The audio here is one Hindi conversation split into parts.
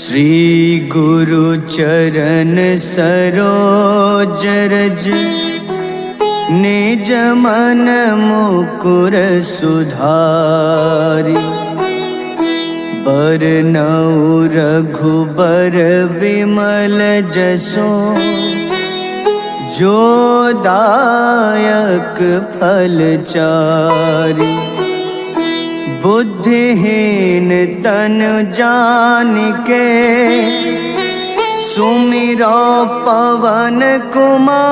श्री गुरु चरण सरोज रज निज मन मुकुर सुधारि। बरनउँ रघुबर विमल जसो जो दायक फल चारि। बुद्धिहीन तन जानिके सुमिरो पवन कुमार।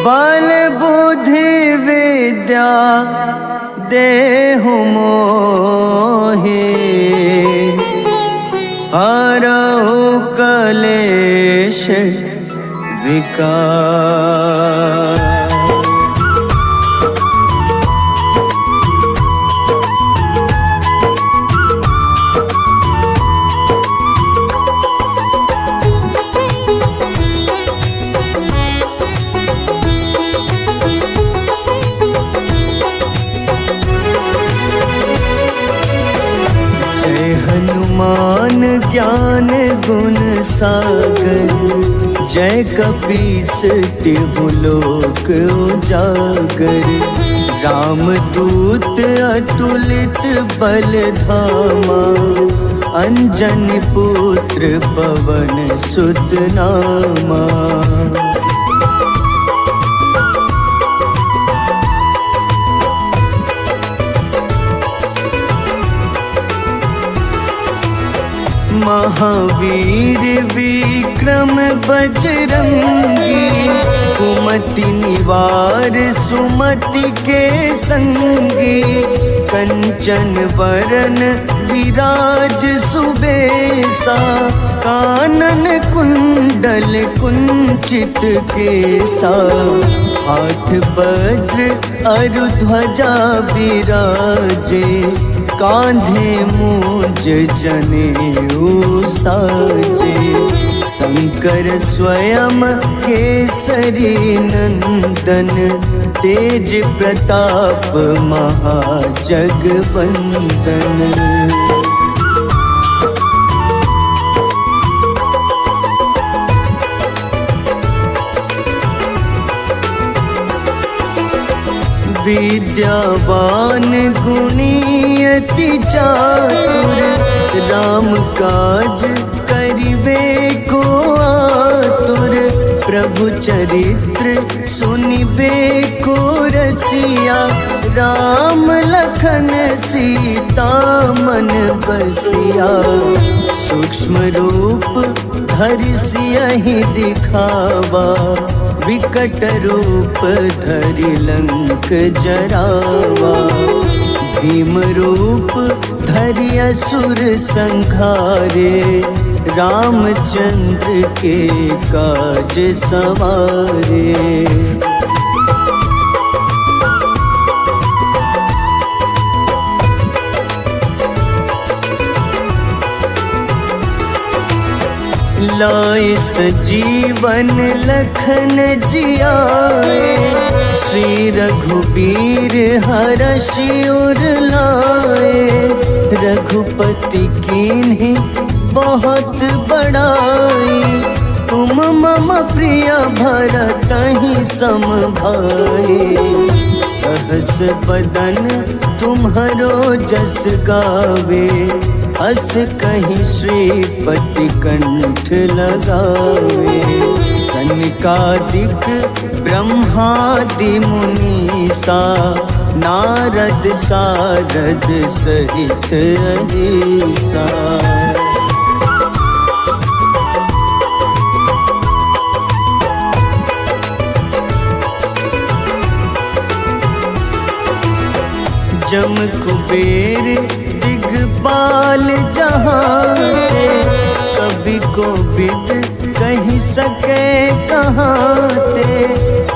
बल बुद्धि विद्या देहु मोहि हरहु कलेश विकार। हनुमान ज्ञान गुण सागर जय कपीस तिहु लोक उजागर। रामदूत अतुलित बल धामा अंजनी पुत्र पवन सुत नामा। महावीर विक्रम बजरंगी कुमति निवार सुमति के संगी। कंचन वरन विराज सुबेसा कानन कुंडल कुंचित केसा। हाथ वज्र अरु ध्वजा बिराजे कांधे मूंज जनेऊ साजे। शंकर स्वयं केसरी नंदन तेज प्रताप महाजगवंदन। विद्यावान गुणी अति चातुर राम काज करिबे को आतुर। प्रभु चरित्र सुनिबे को रसिया राम लखन सीता मन बसिया। सूक्ष्म रूप धरि सियहि दिखावा विकट रूप धरि लंक जरावा। भीम रूप धरि असुर संहारे रामचंद्र के काज सवारे। लाए सजीवन लखन जियाए श्री रघुबीर हरषि उर लाए। रघुपति कीन्ही बहुत बड़ाई तुम मम प्रिय भरतहि सम भाई। सहस बदन तुम्हरो जस गावे अस कहीं श्रीपति कंठ लगावे। सनकादिक ब्रह्मादि मुनीसा नारद सारद सहित अहिसा। जम कुबेर दिगपाल जहाते कभी को विद कही सके कहाते।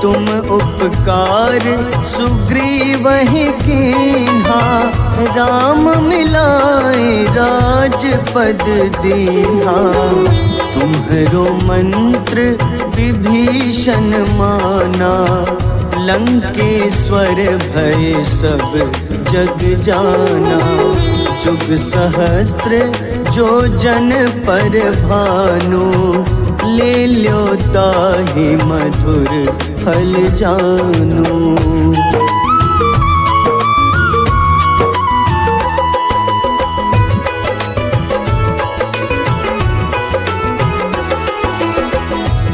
तुम उपकार सुग्रीवहि कीन्हा राम मिलाए राजपद दीन्हा। तुम्हरो मंत्र विभीषण माना लंकेश्वर भय सब जग जाना। जुग सहस्त्र जो जन पर भानु, ले ल्यो ताहि मधुर फल जानु।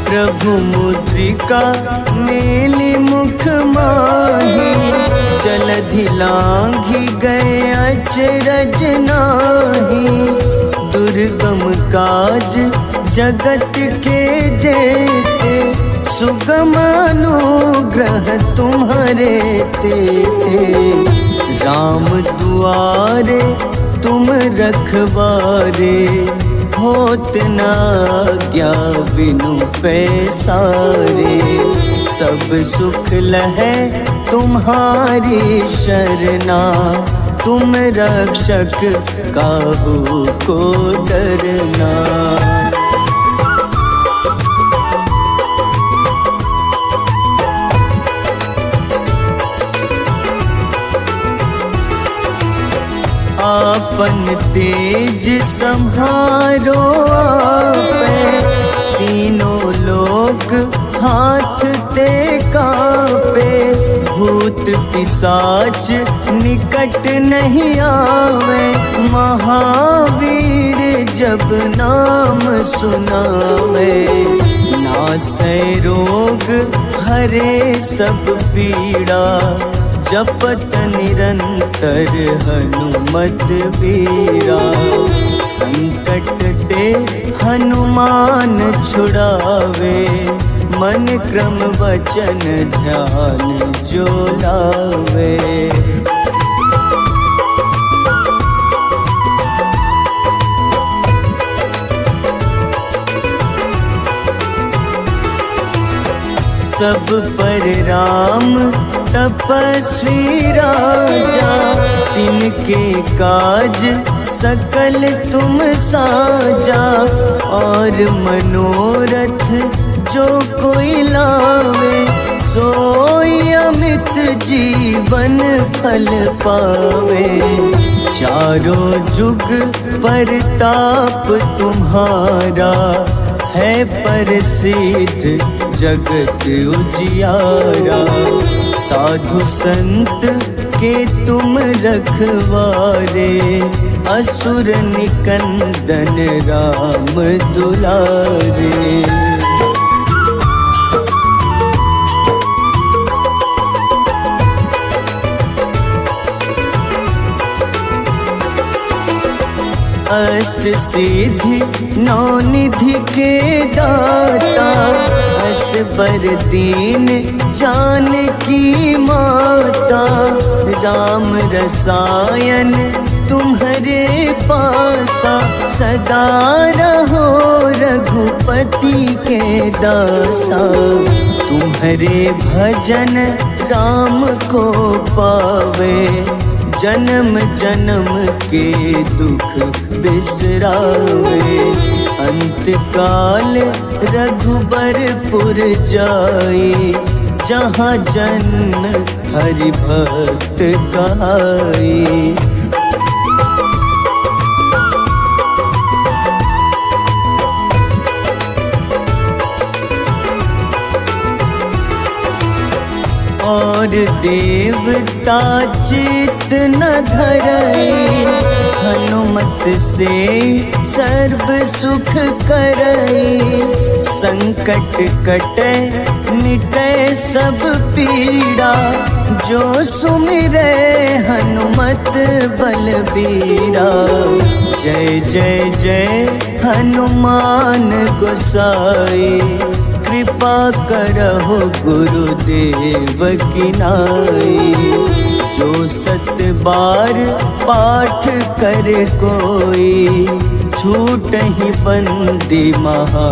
प्रभु मुद्रिका मेली मुख माही, जलधि लांघि गए अचरज नाही। दुर्गम काज जगत के जेते, सुगम अनुग्रह तुम्हारे तेते। राम दुआरे तुम रखवारे, होत न आज्ञा बिनु पैसारे। सब सुख लहै तुम्हारी शरणा, तुम रक्षक काहू को डरना। आपन तेज सम्हारो आपे, तीनों लोक हाथ ते कांपे। भूत पिशाच निकट नहीं आवे, महावीर जब नाम सुनावे। नासै रोग हरे सब पीड़ा, जपत निरंतर हनुमत बीरा। संकट ते हनुमान छुड़ावे, मन क्रम वचन ध्यान जो लावे। सब पर राम तपस्वी राजा, तिनके काज सकल तुम साजा। और मनोरथ जो कोई लावे, सोई अमित जीवन फल पावे। चारों जुग परताप तुम्हारा, है प्रसिद्ध जगत उजियारा। साधु संत के तुम रखवारे, असुर निकंदन राम दुलारे। अष्ट सिद्धि नौ निधि के दाता, असबर दीन जानकी माता। राम रसायन तुम्हारे पासा, सदा रहो रघुपति के दासा। तुम्हारे भजन राम को पावे, जन्म जन्म के दुख बिसरावे। अंत काल रघुबरपुर जाई, जहाँ जन्म हरि भक्त कहाई। और देवता चित न धरई, हनुमत से सर्व सुख करई। संकट कटे मिटे सब पीड़ा, जो सुमिरे हनुमत बलबीरा। जय जय जय हनुमान गोसाई, कृपा करहु गुरुदेव की नाई। जो 7 बार पाठ करे कोई, छूटहि बंदी महा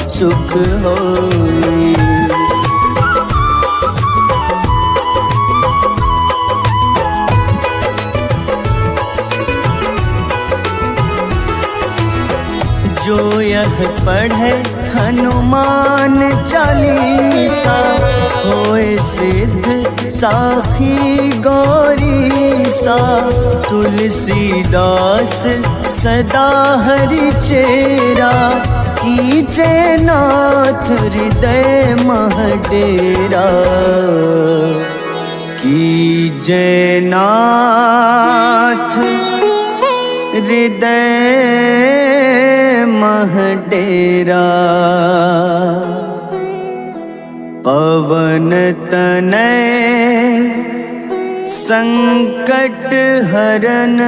सुख होई। जो यह पढ़े हनुमान चालीसा, होए सिद्ध साखी गौरीसा। सा तुलसीदास सदा हरि चेरा, कीजे नाथ हृदय मह डेरा, कीजे नाथ हृदय मह डेरा। पवन तनय संकट हरन,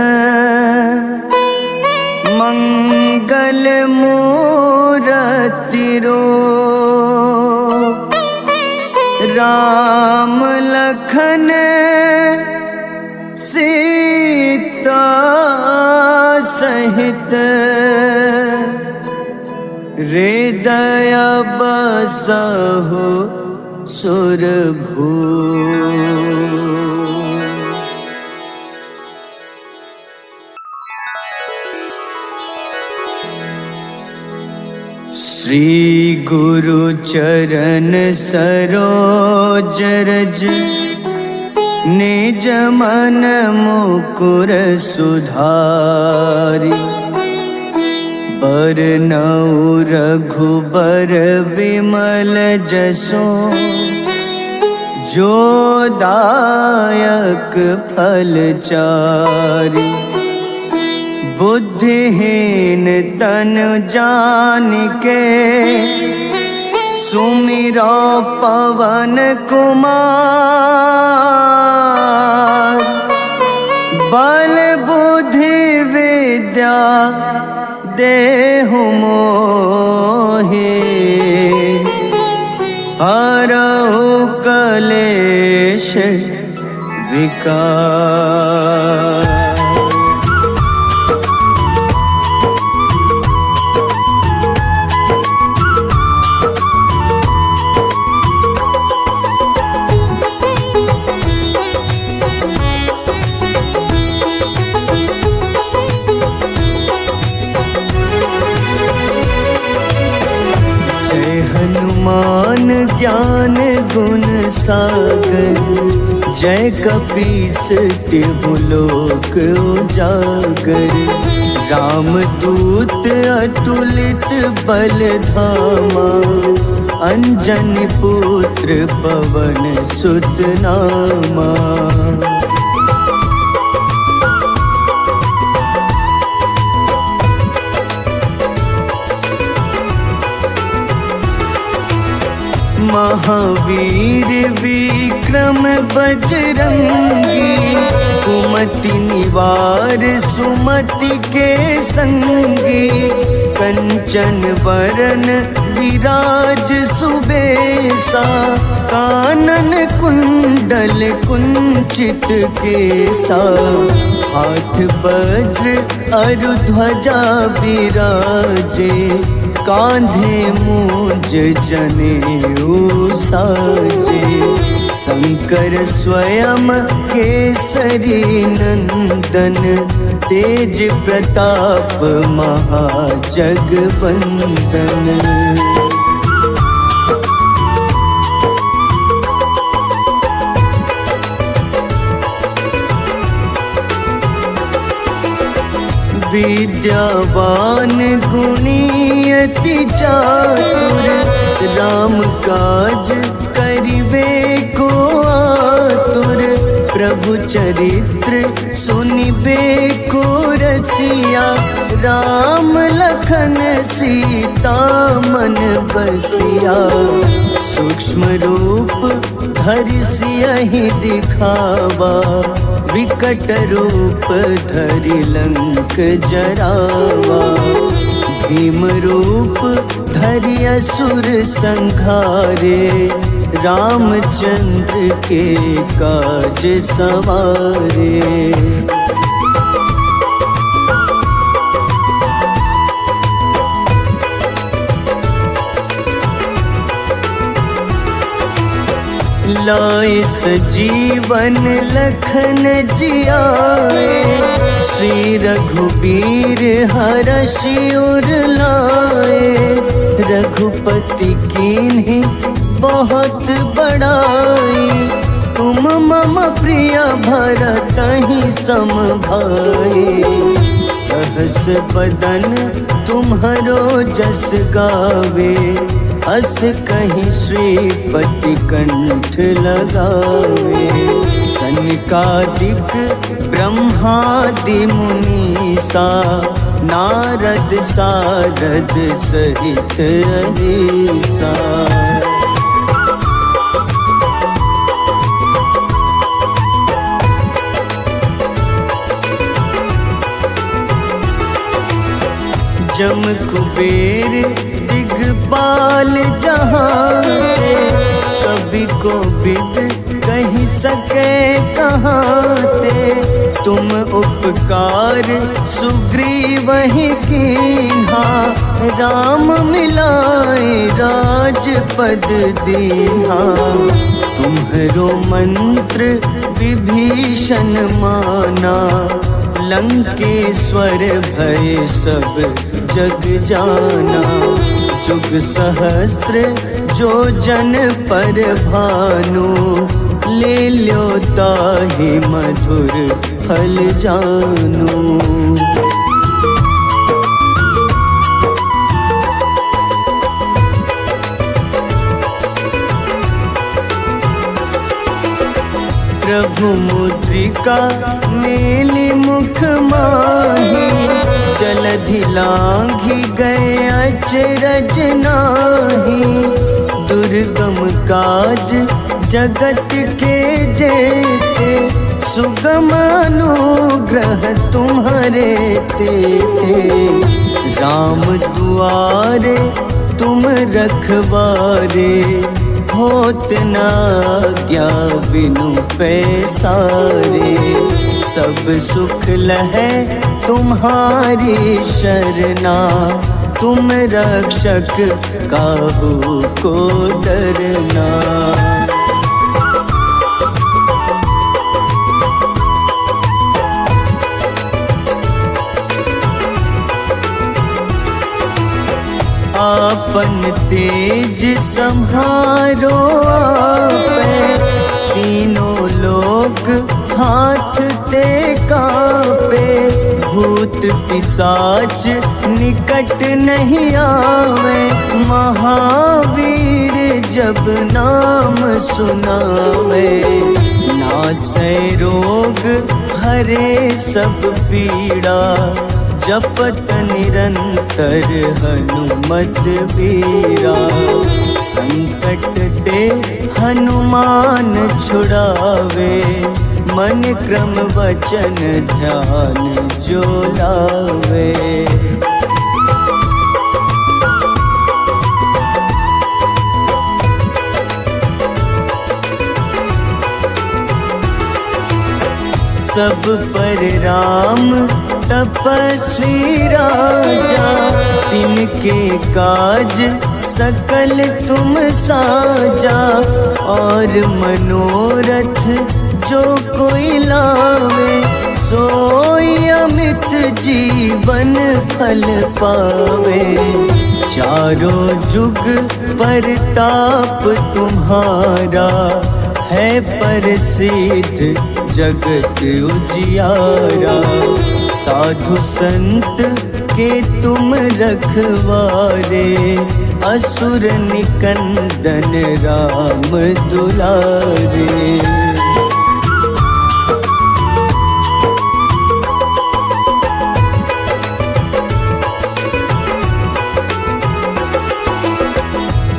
मंगल मूरति रूप, राम लखन सीता सहित, हृदय बसहु सुरभूप। श्री गुरु चरण सरोज रज, निज मन मुकुर सुधारि, बरनउँ रघुबर विमल जसो, जो दायक फल चारि। बुद्धिहीन तन जानिके, सुमिरो पवन कुमार। बल बुद्धि विद्या देहु मोहि, हरहु कलेश विकार। हनुमान ज्ञान गुण सागर, जय कपीस तिहु लोक उजागर। रामदूत अतुलित बल धामा, अंजनी पुत्र पवन सुत नामा। महावीर विक्रम बजरंगी, कुमति निवार सुमति के संगी। कंचन वरन विराज सुबेसा, कानन कुंडल कुंचित केसा। हाथ वज्र अरु ध्वजा बिराजे, कांधे मूंज जनेऊ साजे। शंकर स्वयं केसरी नंदन, तेज प्रताप महाजगवंदन। विद्यावान गुणी अति चातुर, राम काज करिबे को आतुर। प्रभु चरित्र सुनिबे को रसिया, राम लखन सीता मन बसिया। सूक्ष्म रूप धरि सियहि दिखावा, विकट रूप धरि लंक जरावा। भीम रूप धरि असुर संहारे, रामचंद्र के काज सवारे। लाए सजीवन लखन जियाए, श्री रघुबीर हरषि उर लाए। रघुपति कीन्ही बहुत बड़ाई, तुम मम प्रिय भरतहि सम भाई। सहस बदन तुम्हरो जस गावे, अस कहीं श्रीपति कंठ लगावे। सनकादिक ब्रह्मादि मुनीसा, नारद सारद सहित अहिसा। जम कुबेर दिगपाल जहाँते, कभी को विद कही सके कहाँते। तुम उपकार सुग्रीवहि कीन्हा, राम मिलाए राजपद दीन्हा। तुम्हरो मंत्र विभीषण माना, लंकेश्वर भय सब जग जाना। जुग सहस्त्र जो जन पर भानु, ले ल्यो ताहि मधुर फल जानू। प्रभु मुद्रिका मेलि मुख माही, जलधि लांघि गए अचरज नाही। दुर्गम काज जगत के जेते, सुगम अनुग्रह तुम्हारे तेते। राम दुआरे तुम रखवारे, होत न आज्ञा बिनु पैसारे। सब सुख लहै तुम्हारी शरणा, तुम रक्षक काहू को डरना। आपन तेज सम्हारो आपै, तीनों लोक हाथ ते कांपे। भूत पिशाच निकट नहीं आवे, महावीर जब नाम सुनावे। नासै रोग हरे सब पीड़ा, जपत निरंतर हनुमत बीरा। संकट ते हनुमान छुड़ावे, मन क्रम वचन ध्यान जो लावे। सब पर राम तपस्वी राजा, तिनके काज सकल तुम साजा। और मनोरथ जो कोई लावे, सोई अमित जीवन फल पावे। चारों जुग परताप तुम्हारा, है प्रसिद्ध जगत उजियारा। साधु संत के तुम रखवारे, असुर निकंदन राम दुलारे।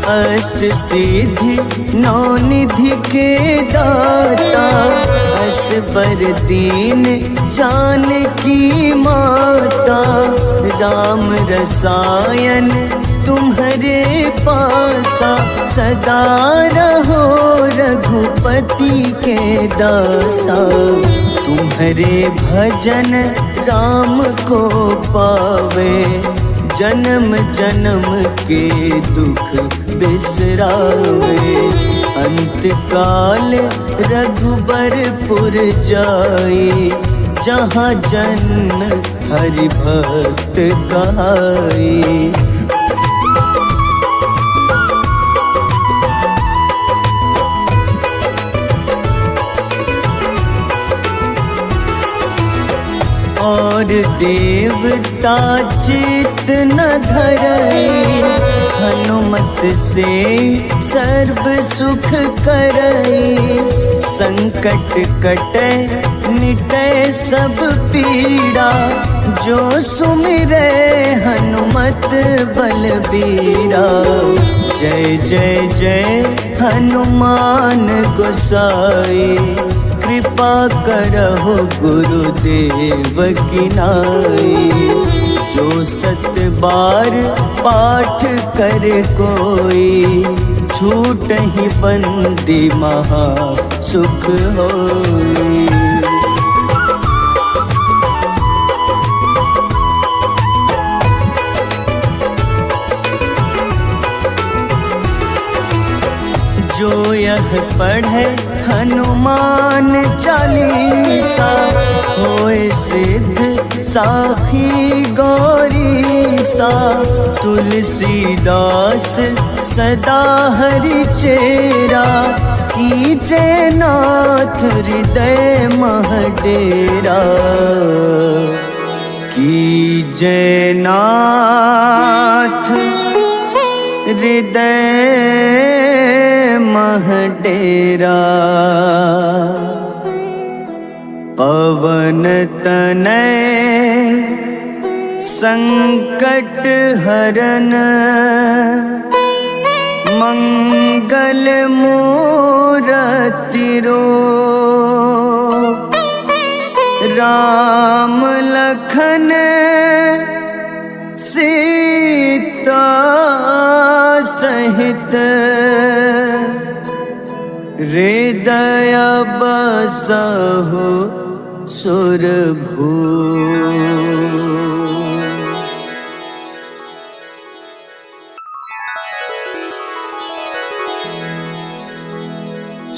अष्ट सिद्धि नौ निधि के दाता, असबर दीन जानकी माता। राम रसायन तुम्हारे पासा, सदा रहो रघुपति के दासा। तुम्हारे भजन राम को पावे, जन्म जन्म के दुख बिसरावे। अंत काल रघुबरपुर जाई, जहाँ जन्म हरि भक्त कहाई। और देवता चित न धरई, हनुमत से सर्व सुख करई। संकट कटे मिटे सब पीड़ा, जो सुमिरे हनुमत बलबीरा। जय जय जय हनुमान गोसाई, कृपा करहु गुरुदेव की नाई। जो 7 बार पाठ करे कोई, छूटहि बंदी महा सुख होई। जो यह पढ़े हनुमान चालीसा, होए सिद्ध साखी गौरीसा। तुलसीदास सदा हरि चेरा, कीजे नाथ हृदय मह डेरा। कीजे नाथ हृदय मह डेरा। पवन तनय संकट हरन, मंगल मूरति रूप। राम लखन सीता सहित, हृदय बसहु सुरभूप।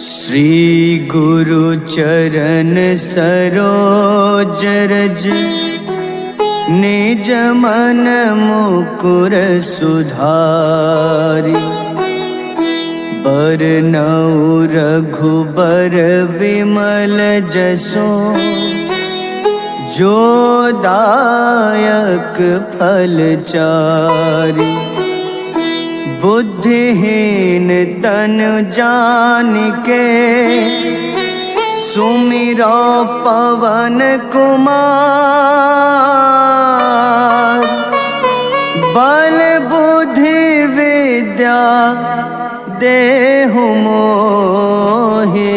श्री गुरु चरण सरोज रज, निज मन मुकुर सुधारि। बरनउँ रघुबर विमल जसो, जो दायक फल चारि। बुद्धिहीन तनु जानिके, सुमिरो पवन कुमार। बल बुद्धि विद्या देहु मोहि,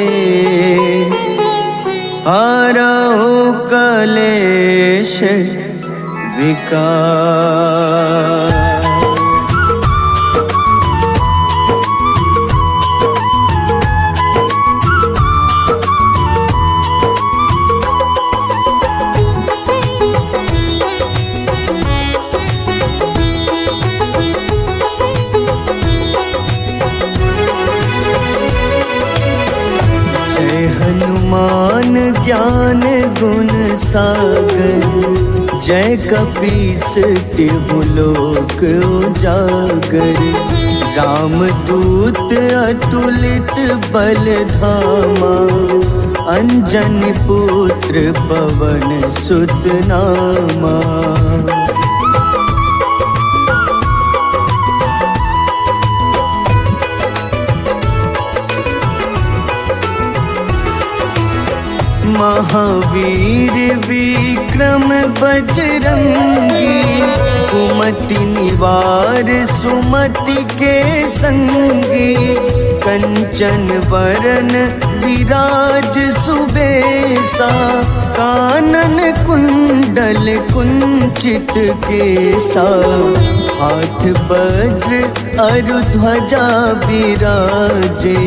हरहु कलेश विकार। हनुमान ज्ञान गुण सागर, जय कपीस तिहु लोक उजागर। रामदूत अतुलित बल धामा, अंजनी पुत्र पवन सुत नामा। महावीर विक्रम बजरंगी, कुमति निवार सुमति के संगी। कंचन वरन विराज सुबेसा, कानन कुंडल कुंचित केसा। हाथ वज्र अरु ध्वजा बिराजे,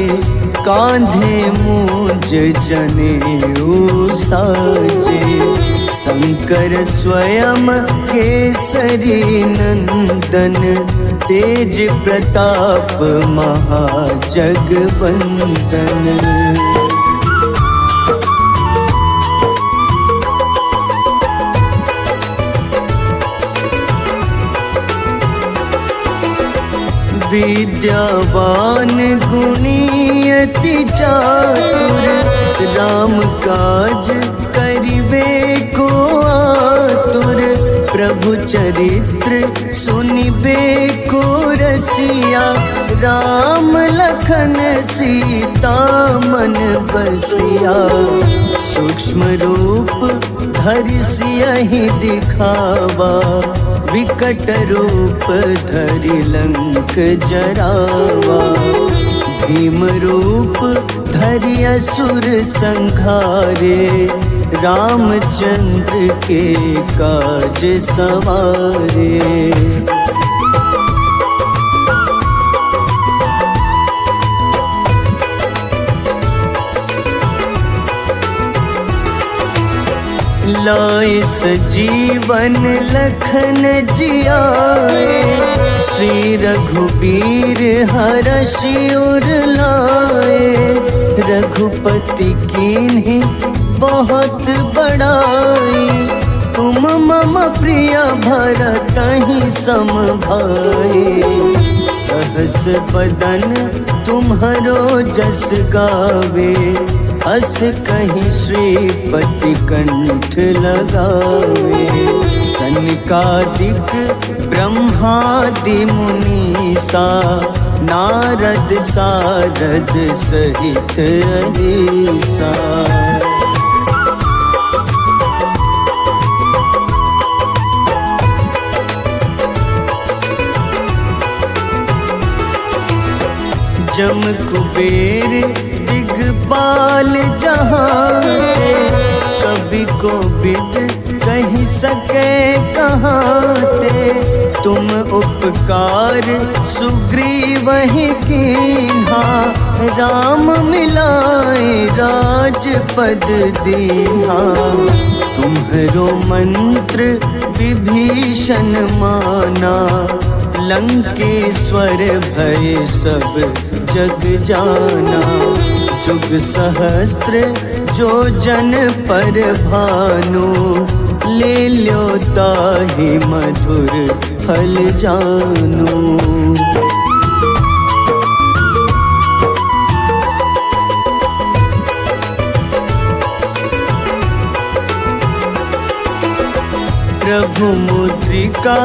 कांधे मूंज जनेऊ साजे। शंकर स्वयं केसरी नंदन, तेज प्रताप महाजगवंदन। विद्यावान गुणी अति चातुर, राम काज करिबे को आतुर। प्रभु चरित्र सुनिबे को रसिया, राम लखन सीता मन बसिया। सूक्ष्म रूप धरि सियहि दिखावा, विकट रूप धरि लंक जरावा। भीम रूप धरि असुर संहारे, रामचंद्र के काज सवारे। लाए सजीवन लखन जियाए, श्री रघुबीर हरषि उर लाए। रघुपति कीन्ही बहुत बड़ाई, तुम मम प्रिय भरतहि सम भाई। सहस बदन तुम्हरो जस गावे, अस कहीं श्रीपति कंठ लगावे। सनकादिक ब्रह्मादि मुनीसा, नारद सारद सहित अहिसा। जम कुबेर दिगपाल जहाते, कवि कोविद कहि सके कहाते। तुम उपकार सुग्रीवहि कीन्हा, राम मिलाए राजपद दीन्हा। तुम्हरो मंत्र विभीषण माना, लंकेश्वर भय सब जग जाना। जुग सहस्त्र जो जन पर भानु, ले ल्यो ताहि मधुर फल जानू। प्रभु मुद्रिका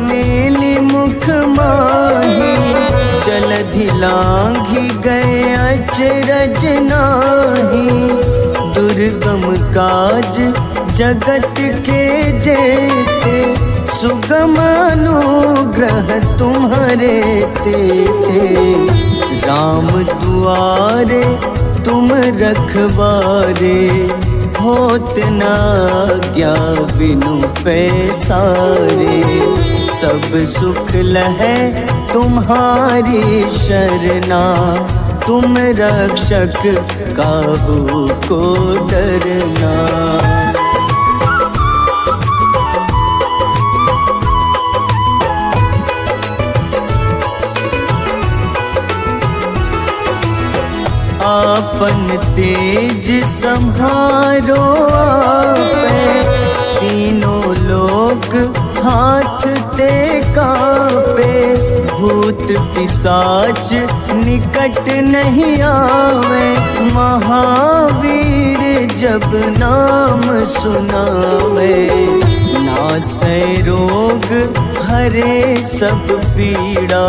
मेलि मुख माही, जलधि लांघि गए अचरज नाही। दुर्गम काज जगत के जेते, सुगम अनुग्रह तुम्हारे तेते। राम दुआरे तुम रखवारे, होत न आज्ञा बिनु पैसारे। सब सुख लहै तुम्हारी शरणा, तुम रक्षक काहू को डरना। आपन तेज सम्हारो आपे, तीनों लोक हाथ ते कांपे। भूत पिशाच निकट नहीं आवे, महावीर जब नाम सुनावे। नासै रोग हरे सब पीड़ा,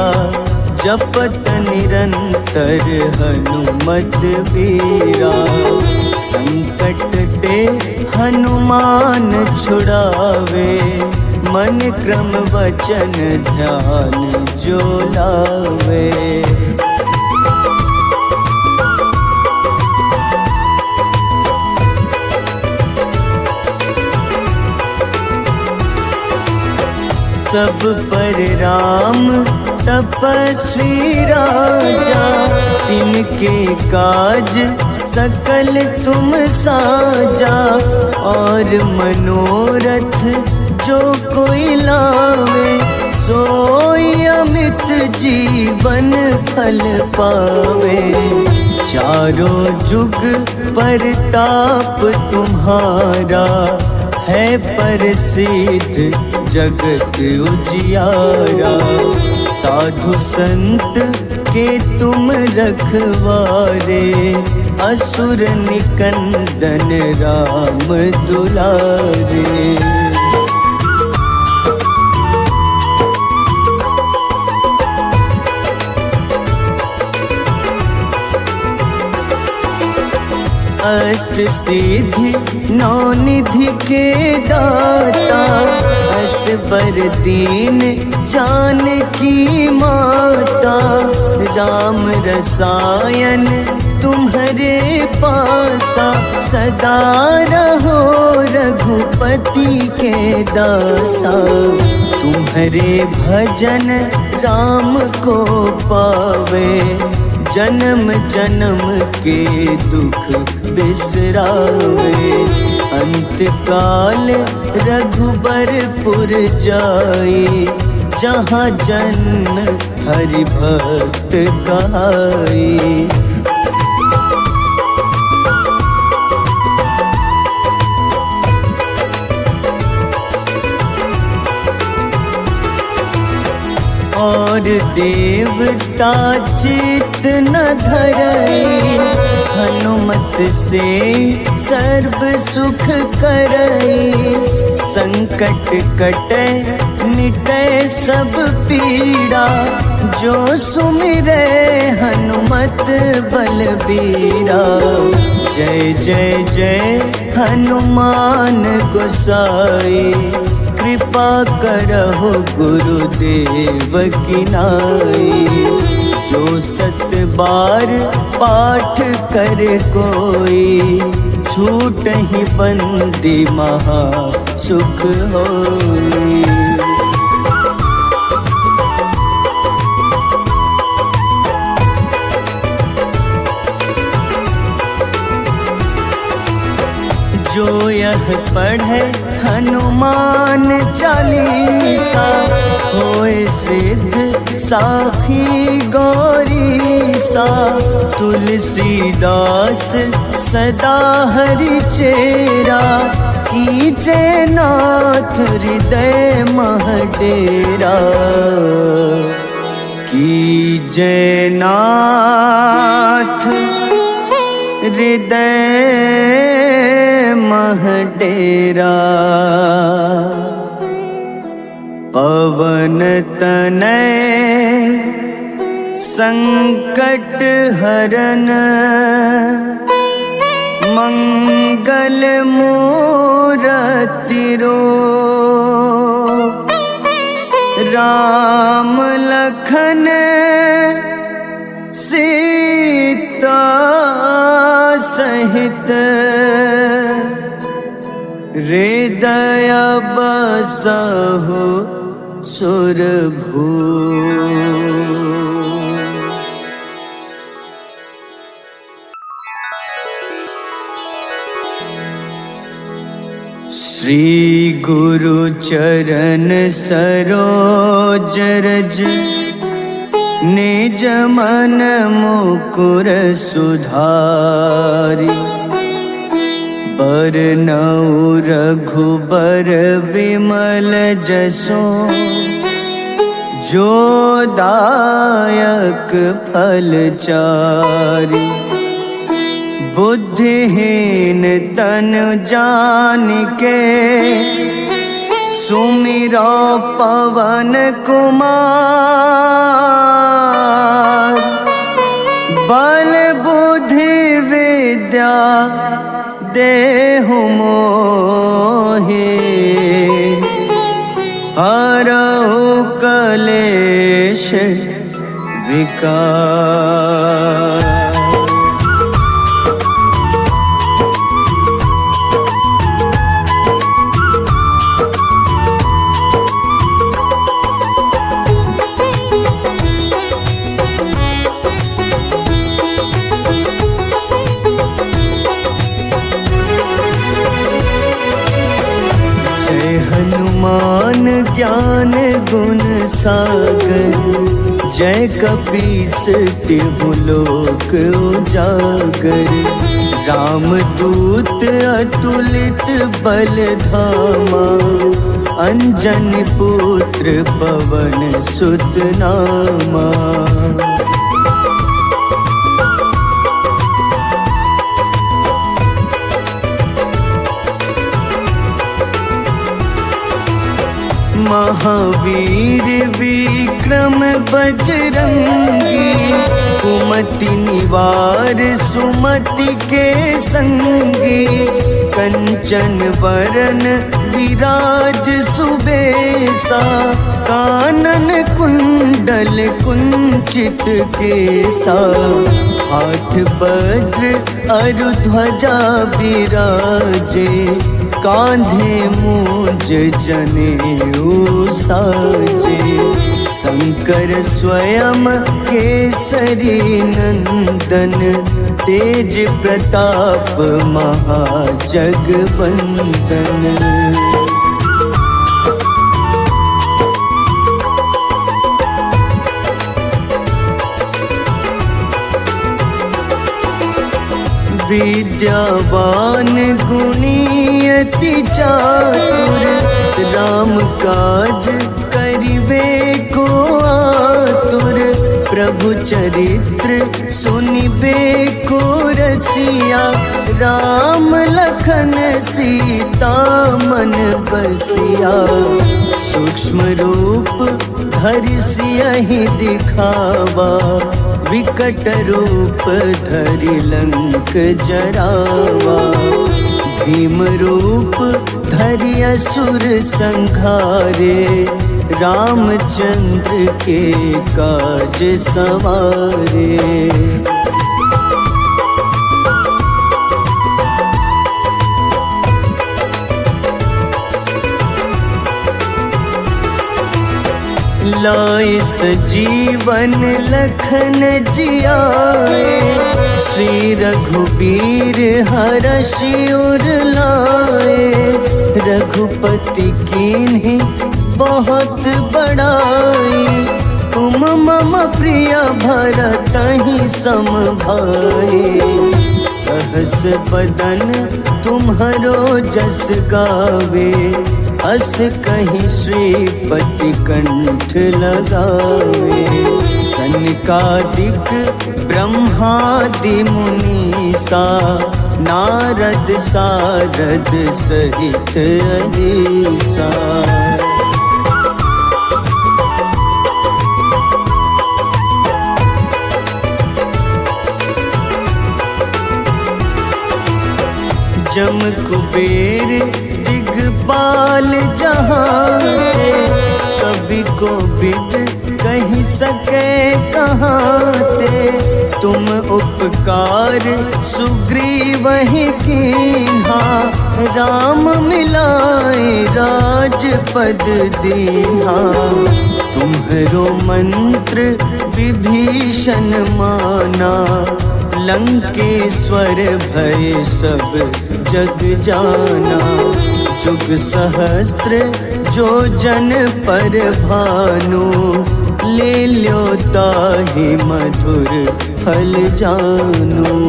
जपत निरंतर हनुमत बीरा। संकट ते हनुमान छुड़ावे, मन क्रम वचन ध्यान जो लावे। सब पर राम तपस्वी राजा, तिनके काज सकल तुम साजा। और मनोरथ जो कोई लावे, सोई अमित जीवन फल पावे। चारों जुग परताप तुम्हारा, है प्रसिद्ध जगत उजियारा। साधु संत के तुम रखवारे, असुर निकंदन राम दुलारे। अष्ट सिद्धि नौ निधि के दाता, असबर दीन जानकी माता, राम रसायन तुम्हारे पासा, सदा रहो रघुपति के दासा, तुम्हारे भजन राम को पावे, जन्म जन्म के दुख बिसरावे, अंत काल रघुबरपुर जाई, जहाँ जन्म हरि भक्त कहाई। और देवता चित न धरई, हनुमत से सर्व सुख करई, संकट कटे मिटे सब पीड़ा, जो सुमिरे हनुमत बलबीरा, जय जय जय हनुमान गोसाई, कृपा करहु गुरुदेव की नाई, जो सत बार पाठ करे कोई, छूटहि बंदी महा सुख होई। जो यह पढ़े हनुमान चालीसा, होए सिद्ध साखी गौरीसा, तुलसीदास सदा हरि चेरा, कीजे नाथ हृदय मह डेरा, कीजे नाथ हृदय मह डेरा, पवन तनय संकट हरन, मंगल मूरति रूप, राम लखन सीता सहित, हृदय बसहु सुरभूप। श्री गुरु चरण सरोज रज, निज मन मुकुर सुधारि, बरनउँ रघुबर विमल जसो, जो दायक फल चारि, बुद्धिहीन तन जानिके, सुमिरो पवन कुमार, बल बुद्धि विद्या देहु मोहि, हरहु कलेश विकार। हनुमान ज्ञान गुण सागर, जय कपीस तिहु लोक उजागर, रामदूत अतुलित बल धामा, अंजनी पुत्र पवन सुत नामा। महावीर विक्रम बजरंगी, कुमति निवार सुमति के संगी, कंचन वरन विराज सुबेसा, कानन कुंडल कुंचित केसा, हाथ वज्र अरु ध्वजा विराजे, कांधे मूंज जनेऊ साजे, शंकर स्वयं केसरी नंदन, तेज प्रताप महाजगवंदन। विद्यावान गुणी अति चातुर, राम काज करिबे को आतुर, प्रभु चरित्र सुनिबे को रसिया, राम लखन सीता मन बसिया, सूक्ष्म रूप धरि सियहि दिखावा, विकट रूप धरि लंक जरावा, भीम रूप धरि असुर संहारे, रामचंद्र के काज सवारे। लाए सजीवन लखन जियाए, श्री रघुबीर हरषि उर लाए, रघुपति कीन्ही बहुत बड़ाई, तुम मम प्रिय भरतहि सम भाई, सहस बदन तुम्हरो जस गावे, अस कहीं श्रीपति कंठ लगावे, सनकादिक ब्रह्मादि मुनीसा, नारद सारद सहित अहिसा। जम कुबेर दिगपाल जहाते, कभी को बिद कहीं सके कहाते, तुम उपकार सुग्रीव ही कीन्हा, राम मिलाए राजपद दीन्हा, तुम्हरो मंत्र विभीषण माना, लंकेश्वर भय सब जग जाना, जुग सहस्त्र जो जन पर भानु, ले ल्यो ताहि मधुर फल जानू।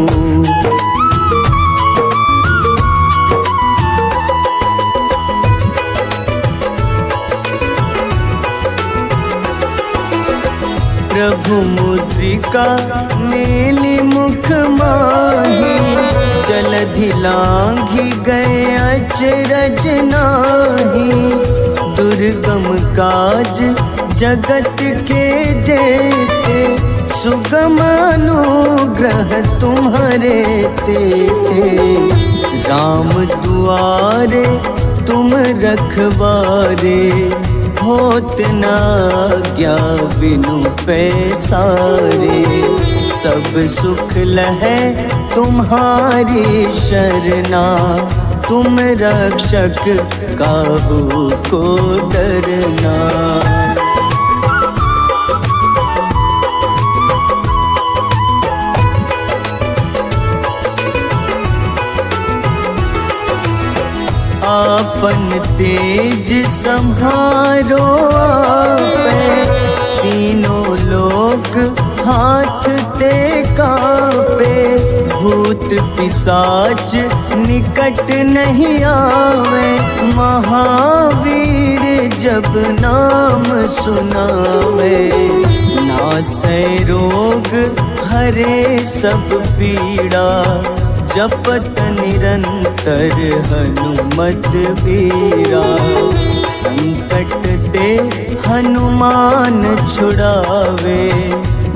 प्रभु मुद्रिका मेलि मुख माही, जलधि लांघि गए अचरज नाही, दुर्गम काज जगत के जेते, सुगम अनुग्रह तुम्हारे तेते, राम दुआरे तुम रखवारे, होत न आज्ञा बिनु पैसारे, सब सुख लहै तुम्हारी शरणा, तुम रक्षक काहू को डरना। आपन तेज सम्हारो आपे, तीनों लोक हाथ ते कापे, भूत पिशाच निकट नहीं आवे, महावीर जब नाम सुनावे, नासै रोग हरे सब पीड़ा, जपत निरंतर हनुमत बीरा, संकट ते हनुमान छुड़ावे,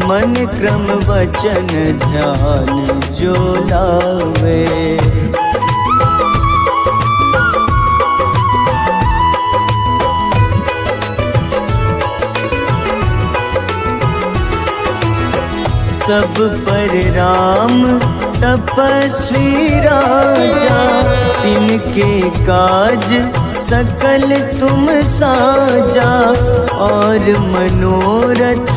मन क्रम वचन ध्यान जो लावे। सब पर राम तपस्वी राजा, तिनके काज सकल तुम साजा। और मनोरथ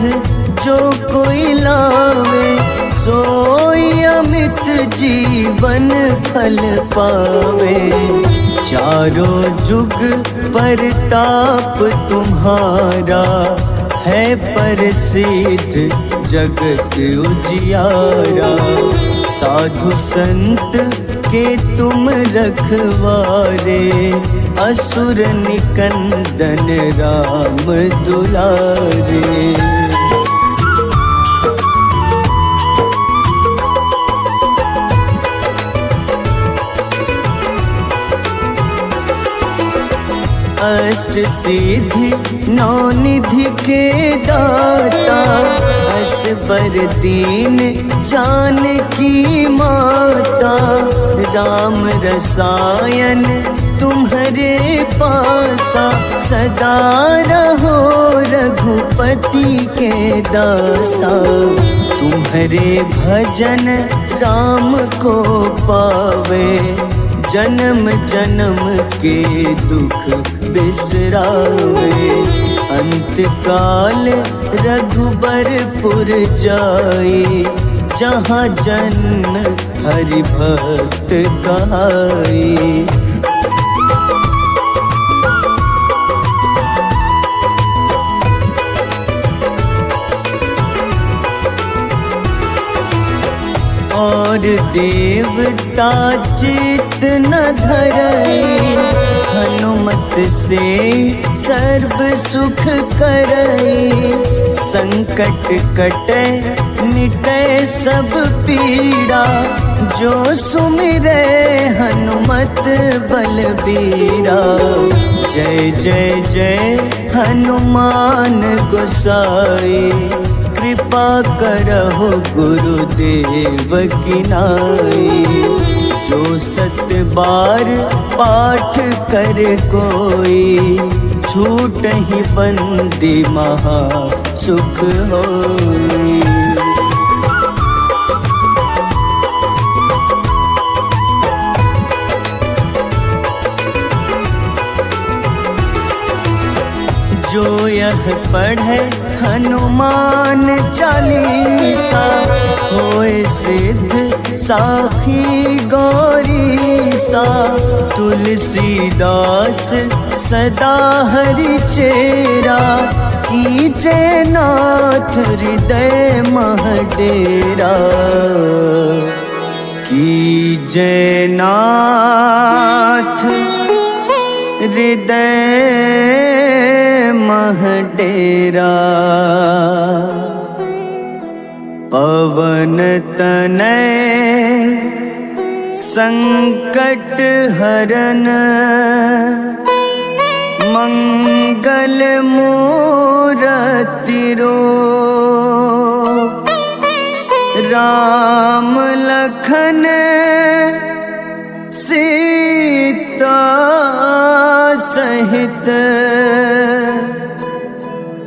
जो कोई लावे, सोई अमित जीवन फल पावे। चारों जुग परताप तुम्हारा, है प्रसिद्ध जगत उजियारा। साधु संत के तुम रखवारे, असुर निकंदन राम दुलारे। अष्ट सिद्धि नौ निधि के दाता, असबर दीन जानकी माता। राम रसायन तुम्हारे पासा, सदा रहो रघुपति के दासा। तुम्हारे भजन राम को पावे, जन्म जन्म के दुख बिसरावे। अंत काल रघुबरपुर जाई, जहाँ जन्म हरि भक्त कहाई। और देवता चित न धरई, हनुमत से सर्व सुख करई। संकट कटे मिटे सब पीड़ा, जो सुमिरे हनुमत बलबीरा। जय जय जय हनुमान गोसाई, कृपा करहु गुरुदेव की नाई। जो सत बार पाठ कर कोई, छूटहि बंदी महा सुख होई। जो यह पढ़े हनुमान चालीसा, होए सिद्ध साखी गौरीसा। तुलसीदास सदा हरि चेरा, कीजे नाथ हृदय मह डेरा। कीजे नाथ हृदय मह डेरा। पवन तनय संकट हरन, मंगल मूरति रूप। राम लखन सीता सहित,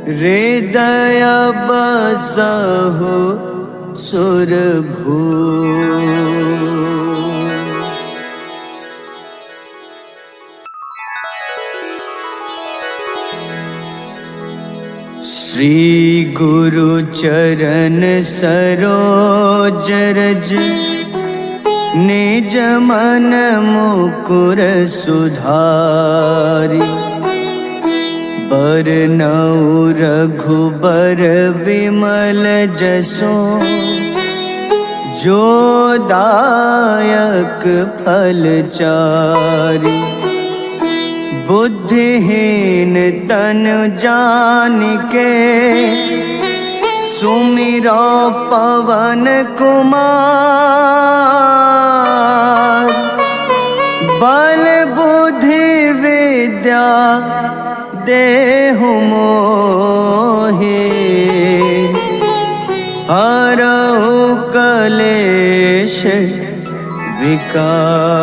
हृदय बसहु सुरभूप। श्री गुरु चरण सरोज रज, निज मन मुकुर सुधारि। बरनउँ रघुबर विमल जसो, जो दायक फल चारि। बुद्धिहीन तन जानिके, सुमिरो पवन कुमार। बल बुद्धि विद्या देहु मोहि, हरहु कलेश विकार।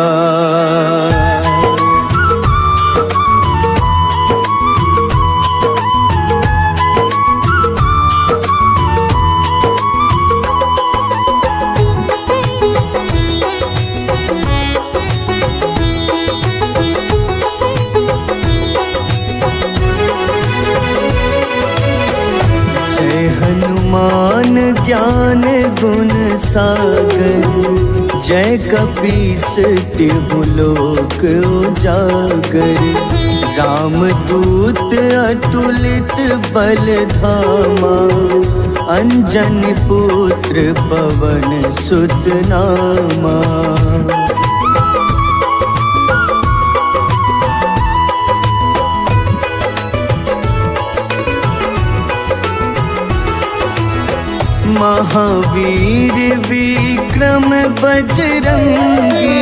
हनुमान ज्ञान गुण सागर, जय कपीस तिहु लोक उजागर। रामदूत अतुलित बल धामा, अंजनी पुत्र पवन सुत नामा। महावीर विक्रम बजरंगी,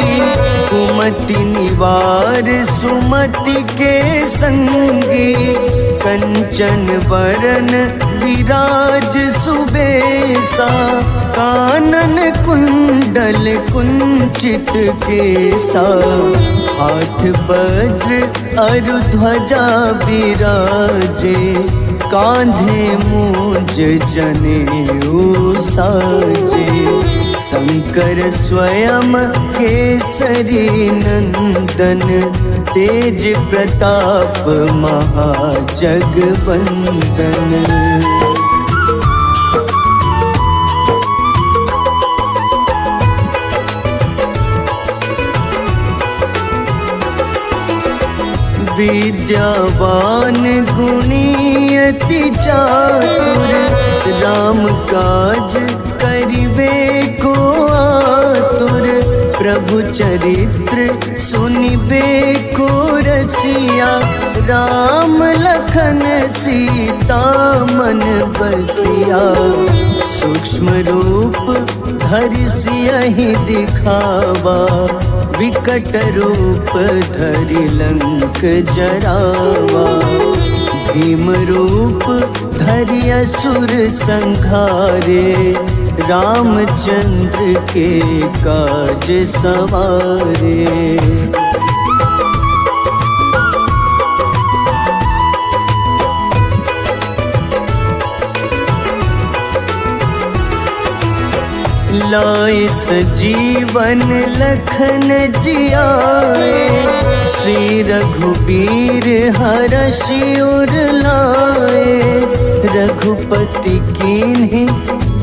कुमति निवार सुमति के संगी। कंचन वरन विराज सुबेसा, कानन कुंडल कुंचित केसा। हाथ वज्र अरु ध्वजा विराजे, कांधे मूंज जनेऊ साजे। शंकर स्वयं केसरी नंदन, तेज प्रताप महाजगवंदन। विद्यावान गुणी अति चातुर, राम काज करिबे को आतुर। प्रभु चरित्र सुनिबे को रसिया, राम लखन सीता मन बसिया। सूक्ष्म रूप धरि सियहि दिखावा, विकट रूप धरि लंक जरावा। भीम रूप धरि असुर संहारे, रामचंद्र के काज सवारे। लाए सजीवन लखन जियाए, श्री रघुबीर हरषि उर लाए। रघुपति कीन्ही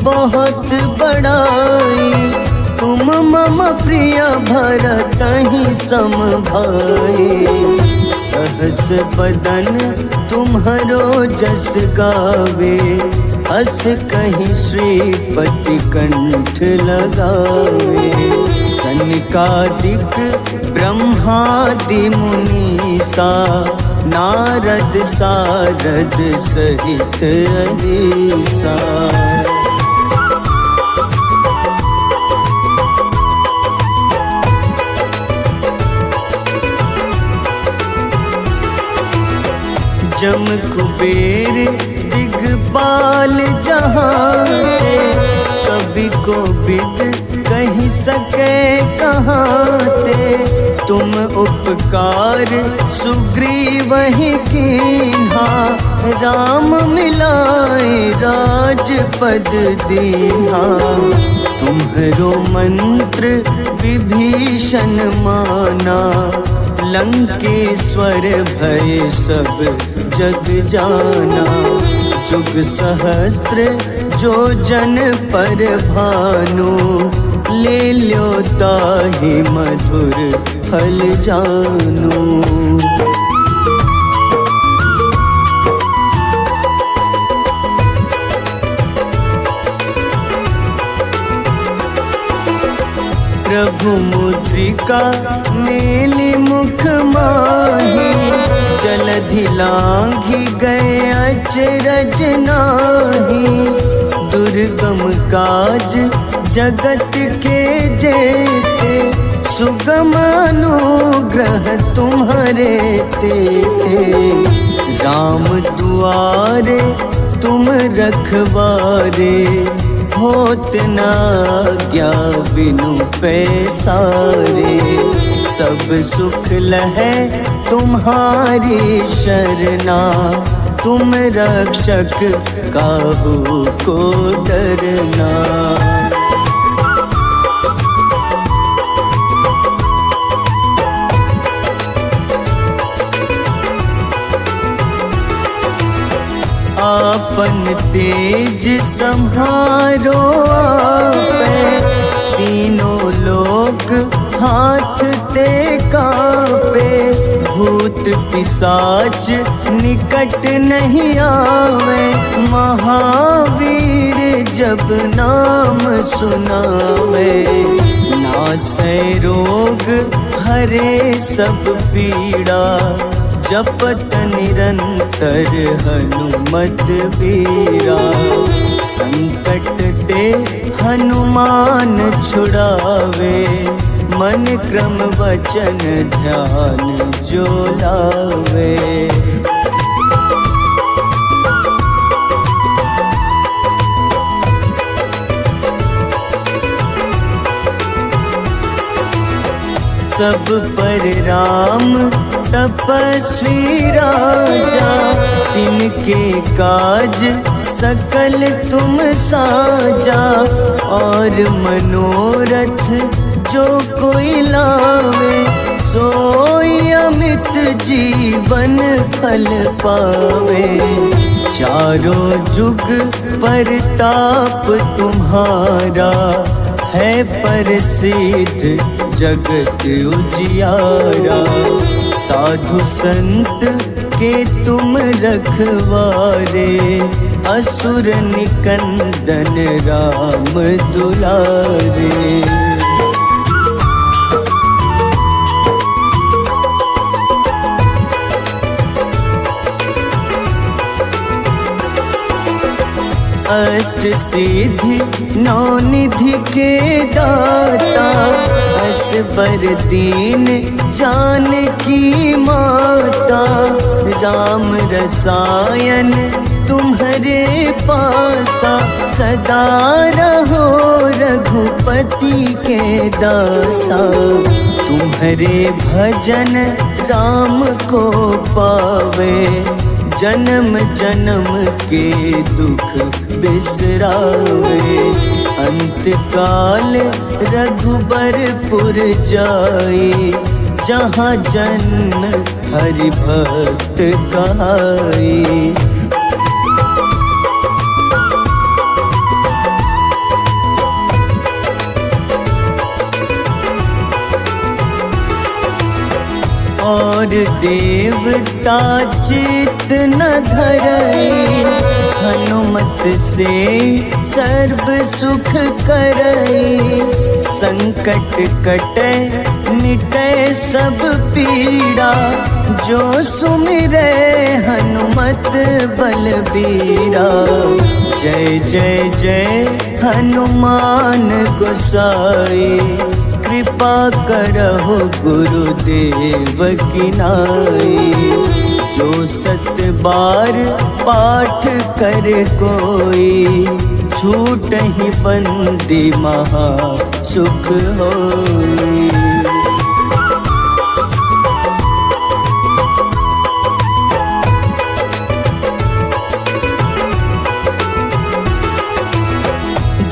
बहुत बड़ाई, तुम मम प्रिय भरतहि सम भाई। सहस बदन तुम्हरो जस गावे, अस कहीं श्रीपति कंठ लगावे। सनकादिक ब्रह्मादि मुनीसा, नारद सारद सहित अहिसा। जम कुबेर दिगपाल जहाते, कवि को बिद कही सके कहाते। तुम उपकार सुग्रीवहि कीन्हा, राम मिलाए राजपद दीन्हा। तुम्हरो मंत्र विभीषण माना, लंकेश्वर भय सब जग जाना। जुग सहस्त्र जो जन पर भानु, ले ल्यो ताहि मधुर फल जानु। प्रभु मुद्रिका मेलि मुख माही, जलधि लांघि गए अचरज नाही। दुर्गम काज जगत के जेते, सुगम अनुग्रह तुम्हारे तेजे। राम दुआरे तुम रखवारे, होत न आज्ञा बिनु पैसारे। सब सुख लहै तुम्हारी शरणा, तुम रक्षक काहू को डरना। आपन तेज सम्हारो आपे, तीनों लोक हाथ ते कांपे। भूत पिशाच निकट नहीं आवे, महावीर जब नाम सुनावे। नासै रोग हरे सब पीड़ा, जपत निरंतर हनुमत बीरा। संकट ते हनुमान छुड़ावे, मन क्रम वचन ध्यान जो लावे। सब पर राम तपस्वी राजा, तिनके काज सकल तुम साजा। और मनोरथ जो कोई लावे, सोई अमित जीवन फल पावे। चारों जुग परताप तुम्हारा, है प्रसिद्ध जगत उजियारा। साधु संत के तुम रखवारे, असुर निकंदन राम दुलारे। अष्ट सिद्धि नौ निधि के दाता, असबर दीन जानकी माता। राम रसायन तुम्हारे पासा, सदा रहो रघुपति के दासा। तुम्हारे भजन राम को पावे, जन्म जन्म के दुख बिसरावे। अंत काल रघुबरपुर जाई, जहाँ जन्म हरि भक्त कहाई। और देवता चित न धरई, हनुमत से सर्व सुख करई। संकट कटे मिटे सब पीड़ा, जो सुमिरे हनुमत बलबीरा। जय जय जय हनुमान गोसाई, कृपा करहु गुरुदेव की नाई। जो सत बार पाठ कर कोई, छूटहि बंदी महा सुख होई।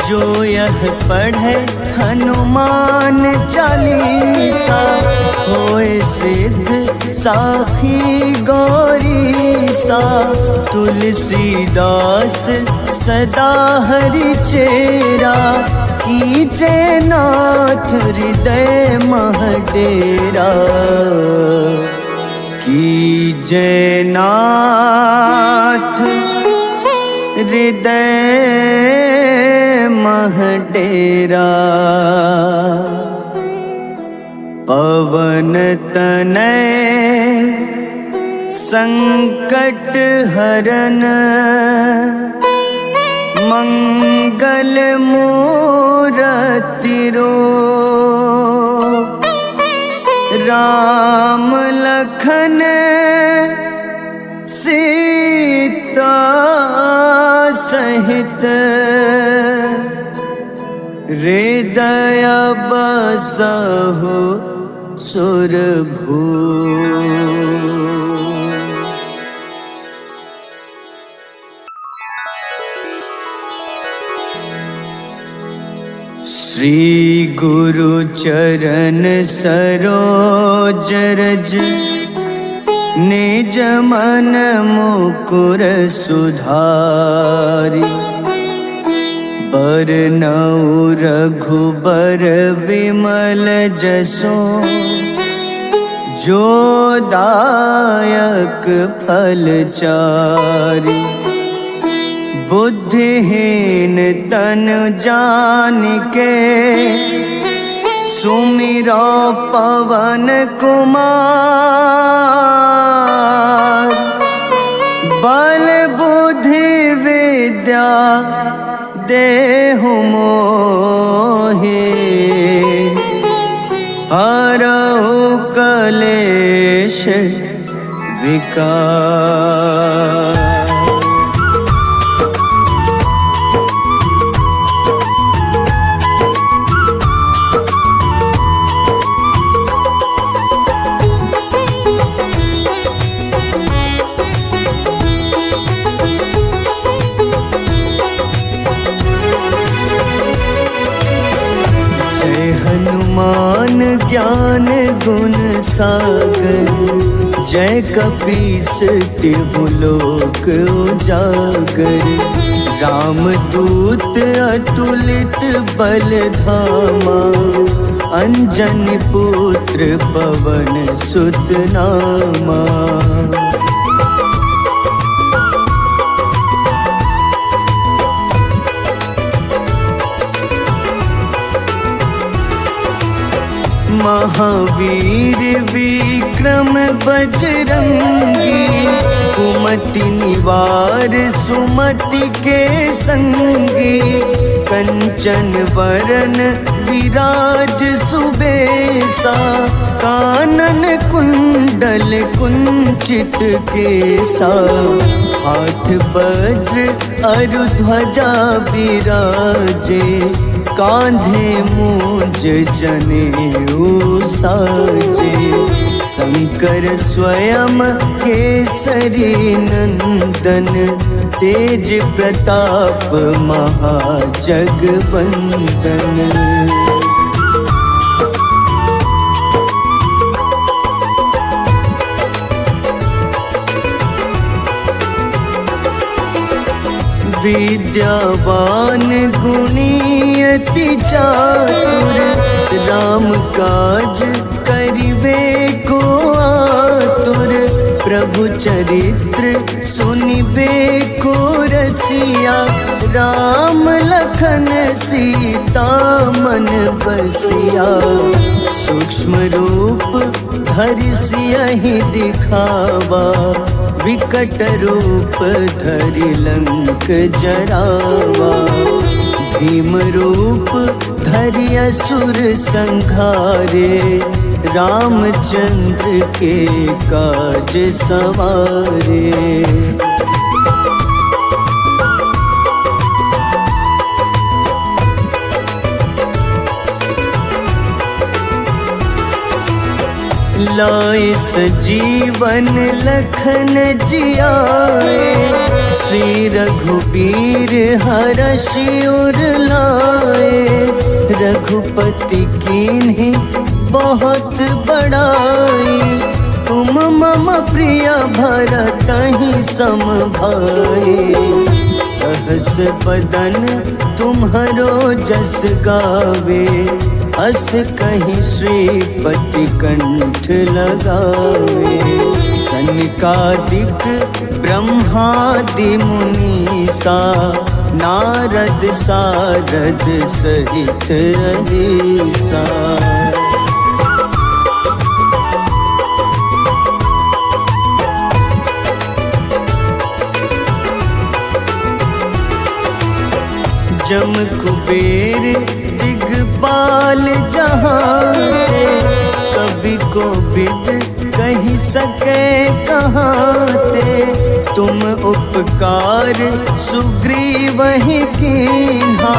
जो यह पढ़े हनुमान चालीसा, होए सिद्ध साखी गौरीसा। तुलसीदास सदा हरि चेरा, कीजे नाथ हृदय मह डेरा। कीजे नाथ हृदय मह डेरा। पवन तनय संकट हरन, मंगल मूरति रूप। राम लखन सीता सहित हृदय बसहु सुरभू। श्री गुरु चरण सरोज रज निज मन मुकुर सुधारि। बरनउँ रघुबर विमल जसो जो दायक फल चारि। बुद्धिहीन तन जानिके सुमिरो पवन कुमार। बल बुद्धि विद्या देहु मोहि हरहु कलेश विकार। हनुमान ज्ञान गुण सागर जय कपीस तिहु लोक उजागर। रामदूत अतुलित बल धामा अंजनी पुत्र पवन सुत नामा। महावीर विक्रम बजरंगी कुमति निवार सुमति के संगी। कंचन वरन विराज सुबेसा कानन कुंडल कुंचित केसा। हाथ वज्र अरु ध्वजा विराजे कांधे मूंज जनेऊ साजे। शंकर स्वयं केसरी नंदन तेज प्रताप महाजगवंदन। विद्यावान गुणी अति चातुर राम काज करिबे को आतुर। प्रभु चरित्र सुनिबे को रसिया राम लखन सीता मन बसिया। सूक्ष्म रूप धरि सियहि दिखावा विकट रूप धरि लंक जरावा। भीम रूप धरि असुर संहारे रामचंद्र के काज सवारे। लाए सजीवन लखन जियाए श्री रघुबीर हरषि उर लाए। रघुपति कीन्ही बहुत बड़ाई तुम मम प्रिय भरतहि सम भाई। सहस बदन तुम्हरो जस गावे अस कहीं श्रीपति कंठ लगावे। सनकादिक ब्रह्मादि मुनीसा नारद सारद सहित अहिसा। जम कुबेर दिगपाल जहाँ ते कवि को विद कही सके कहाते। तुम उपकार सुग्रीव ही कीन्हा,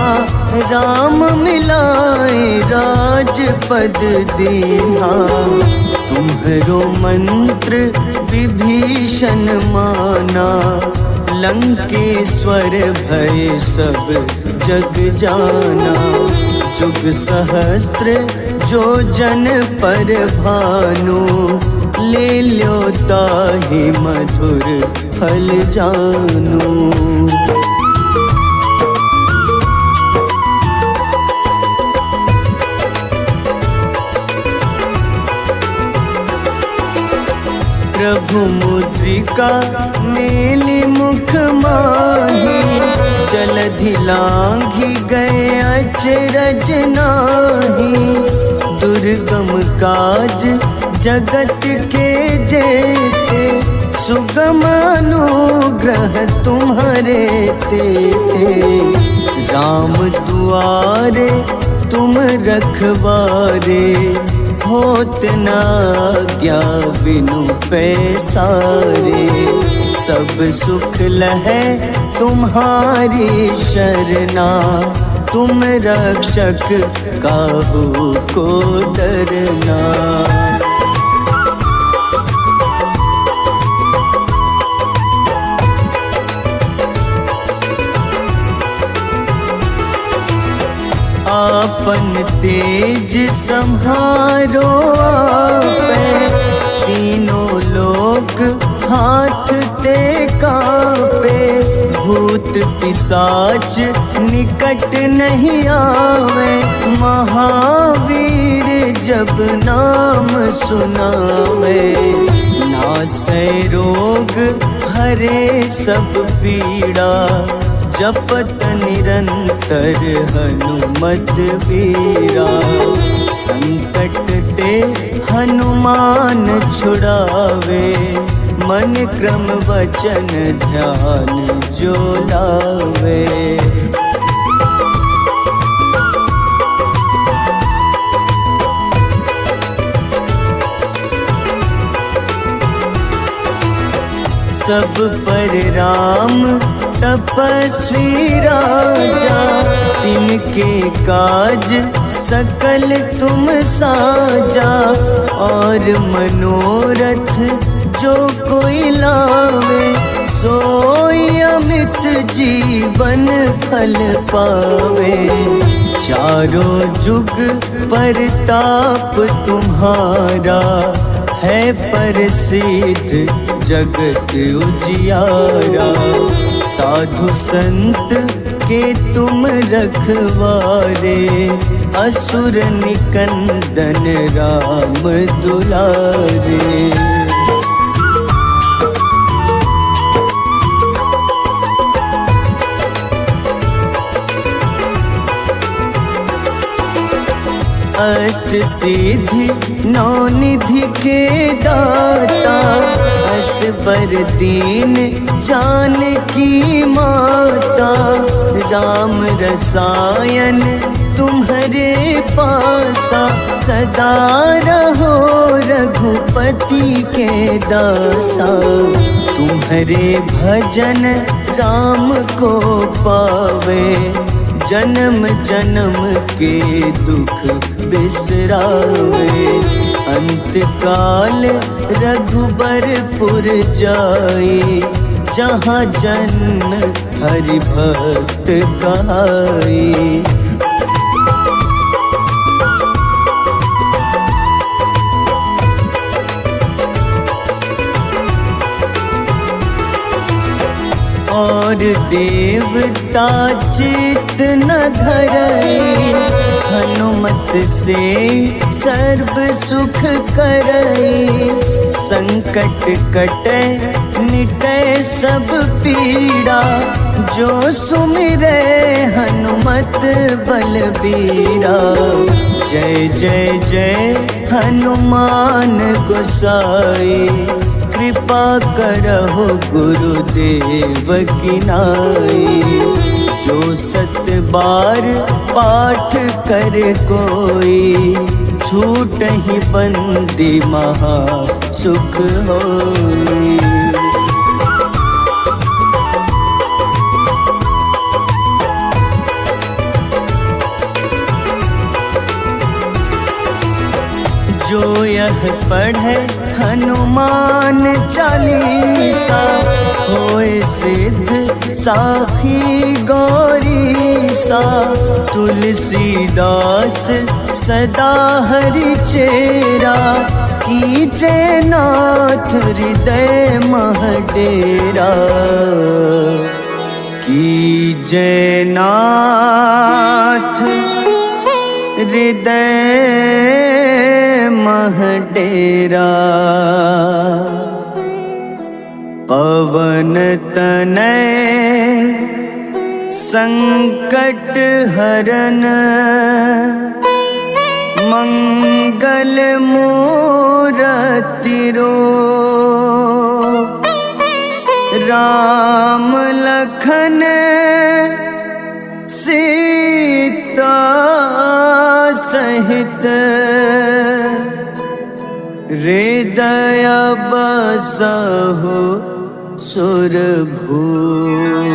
राम मिलाए राजपद दीन्हा। तुम्हरो मंत्र विभीषण माना, लंकेश्वर भय सब जग जाना। जुग सहस्त्र जो जन पर भानु, ले ल्यो ताहि मधुर फल जानू। प्रभु मुद्रिका मेलि मुख माही, जलधि लांघि गए अचरज नाही। दुर्गम काज जगत के जेते, सुगम अनुग्रह तुम्हारे तेते। राम दुआरे तुम रखवारे, होत न आज्ञा बिनु पैसारे। सब सुख लहै तुम्हारी शरणा, तुम रक्षक काहू को डरना। आपन तेज सम्हारो आपे, तीनों लोक हाथ ते कांपे। भूत पिशाच निकट नहीं आवे, महावीर जब नाम सुनावे। नासै रोग हरे सब पीड़ा, जपत निरंतर हनुमत बीरा। संकट ते हनुमान छुड़ावे, मन क्रम वचन ध्यान जो लावे। सब पर राम तपस्वी राजा, तिनके काज सकल तुम साजा। और मनोरथ जो कोई लावे, सोई अमित जीवन फल पावे। चारों जुग परताप तुम्हारा, है प्रसिद्ध जगत उजियारा। साधु संत के तुम रखवारे, असुर निकंदन राम दुलारे। अष्ट सिद्धि नौ निधि के दाता, असबर दीन जानकी माता। राम रसायन तुम्हारे पासा, सदा रहो रघुपति के दासा। तुम्हारे भजन राम को पावे, जन्म जन्म के दुख बिसरावे। अंत काल रघुबरपुर जाई, जहाँ जन्म हरि भक्त कहाई। और देवता चित न धरई, हनुमत से सर्व सुख करई। संकट कटे मिटे सब पीड़ा, जो सुमिरे हनुमत बलबीरा। जय जय जय हनुमान गोसाई, कृपा करहु गुरुदेव की नाई। जो 7 बार पाठ कर कोई, छूटहि बंदी महा सुख होई। जो यह पढ़े हनुमान चालीसा, होए सिद्ध साखी गौरीसा। तुलसीदास सदा हरि चेरा, कीजे नाथ हृदय मह डेरा। कीजे नाथ हृदय मह डेरा। पवन तनय संकट हरन, मंगल मूरति रूप। राम लखन सीता सहित, हृदय बसहु सुरभूप।